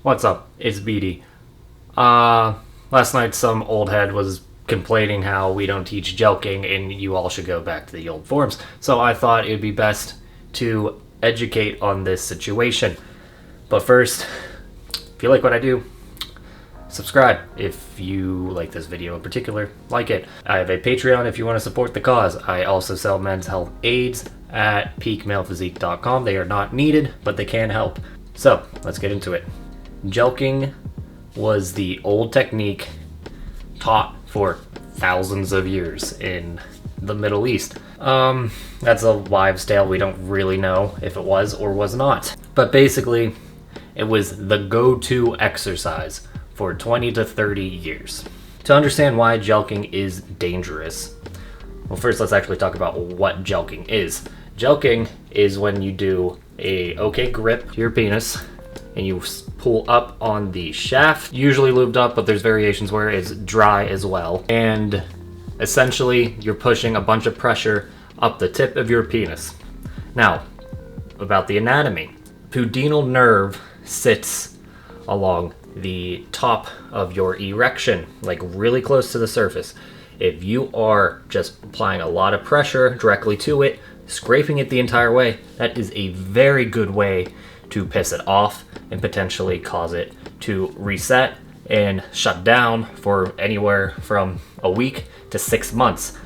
What's up? It's BD. Last night some old head was complaining how we don't teach Jelqing and you all should go back to the old forms. So I thought it would be best to educate on this situation. But first, if you like what I do, subscribe. If you like this video in particular, like it. I have a Patreon if you want to support the cause. I also sell men's health aids at peakmalephysique.com. They are not needed, but they can help. So, let's get into it. Jelqing was the old technique taught for thousands of years in the Middle East. That's a wives' tale. We don't really know if it was or was not. But basically, it was the go-to exercise for 20 to 30 years. To understand why Jelqing is dangerous, well, first let's actually talk about what Jelqing is. Jelqing is when you do a okay grip to your penis and you pull up on the shaft, usually lubed up, but there's variations where it's dry as well. And essentially, you're pushing a bunch of pressure up the tip of your penis. Now, about the anatomy. Pudendal nerve sits along the top of your erection, like really close to the surface. If you are just applying a lot of pressure directly to it, scraping it the entire way, that is a very good way to piss it off and potentially cause it to reset and shut down for anywhere from a week to 6 months.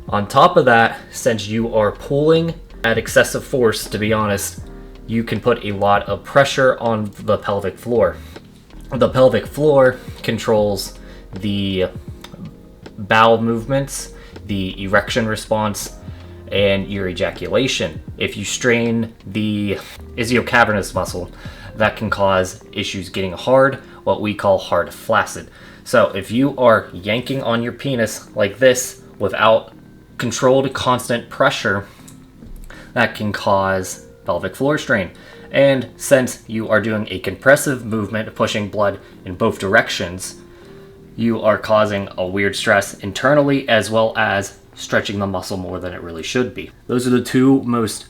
On top of that, since you are pulling at excessive force, to be honest, you can put a lot of pressure on the pelvic floor. The pelvic floor controls the bowel movements, the erection response, and your ejaculation. If you strain the ischiocavernous muscle, that can cause issues getting hard, what we call hard flaccid. So if you are yanking on your penis like this without controlled constant pressure, that can cause pelvic floor strain. And since you are doing a compressive movement, pushing blood in both directions, you are causing a weird stress internally as well as stretching the muscle more than it really should be. Those are the two most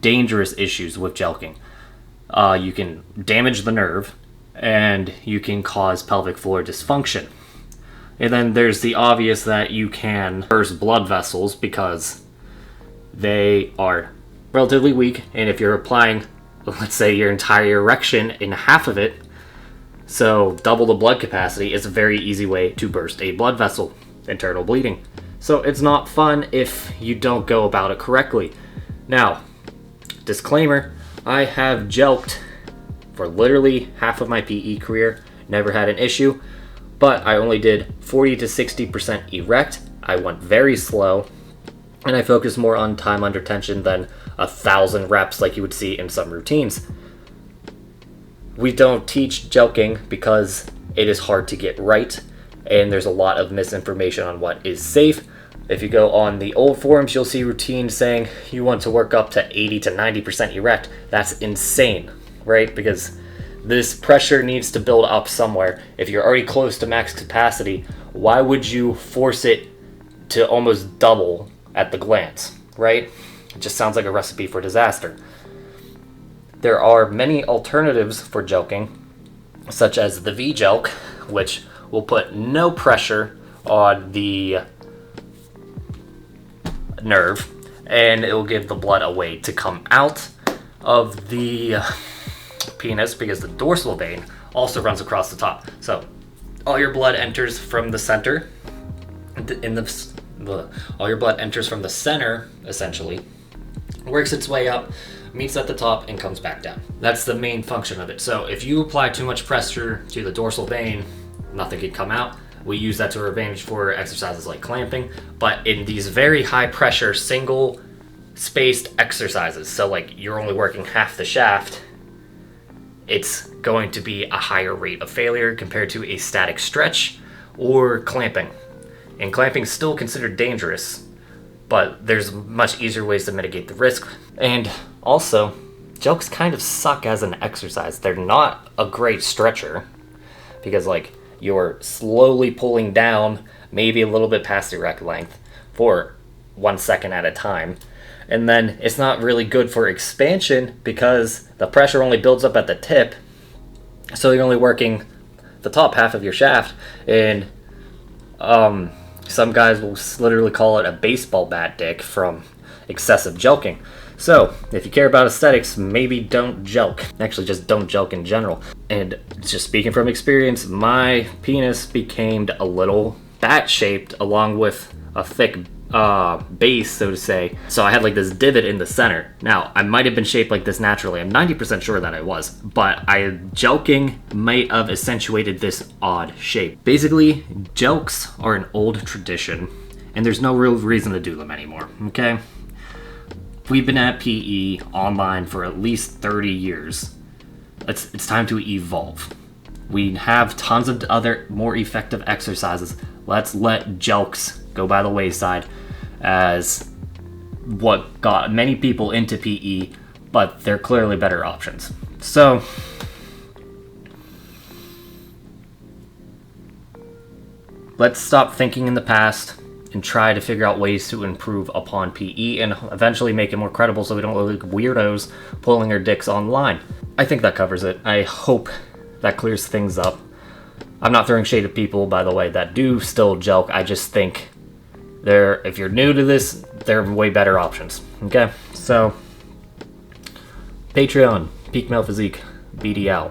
dangerous issues with Jelqing. You can damage the nerve and you can cause pelvic floor dysfunction. And then there's the obvious that you can burst blood vessels because they are relatively weak, and if you're applying, let's say, your entire erection in half of it, so double the blood capacity, is a very easy way to burst a blood vessel, internal bleeding. So it's not fun if you don't go about it correctly. Now, disclaimer, I have jelqed for literally half of my PE career, never had an issue, but I only did 40 to 60% erect. I went very slow, and I focused more on time under tension than 1,000 reps like you would see in some routines. We don't teach Jelqing because it is hard to get right, and there's a lot of misinformation on what is safe. If you go on the old forums, you'll see routines saying you want to work up to 80 to 90% erect. That's insane, right? Because this pressure needs to build up somewhere. If you're already close to max capacity, why would you force it to almost double at the glance, right? It just sounds like a recipe for disaster. There are many alternatives for Jelqing, such as the V-Jelq, which will put no pressure on the nerve, and it will give the blood a way to come out of the penis because the dorsal vein also runs across the top. So all your blood enters from the center, all your blood enters from the center, essentially, works its way up, meets at the top, and comes back down. That's the main function of it. So if you apply too much pressure to the dorsal vein, nothing can come out. We use that to our advantage for exercises like clamping, but in these very high pressure, single spaced exercises, so like you're only working half the shaft, it's going to be a higher rate of failure compared to a static stretch or clamping. And clamping is still considered dangerous, but there's much easier ways to mitigate the risk. And also, jelqs kind of suck as an exercise. They're not a great stretcher because like you're slowly pulling down maybe a little bit past erect length for 1 second at a time. And then it's not really good for expansion because the pressure only builds up at the tip So you're only working the top half of your shaft, and some guys will literally call it a baseball bat dick from excessive jelqing. So, if you care about aesthetics, maybe don't jelq. Actually, just don't jelq in general. And just speaking from experience, my penis became a little bat-shaped along with a thick base, so to say. So I had like this divot in the center. Now, I might have been shaped like this naturally. I'm 90% sure that I was. But jelqing might have accentuated this odd shape. Basically, jelqs are an old tradition, and there's no real reason to do them anymore, okay? We've been at PE online for at least 30 years. It's time to evolve. We have tons of other more effective exercises. Let's let jelqs go by the wayside as what got many people into PE, but they're clearly better options. So, let's stop thinking in the past and try to figure out ways to improve upon PE and eventually make it more credible so we don't look like weirdos pulling our dicks online. I think that covers it. I hope that clears things up. I'm not throwing shade at people, by the way, that do still jelq. I just think if you're new to this, there are way better options. Okay? So, Patreon, Peak Male Physique, BD out.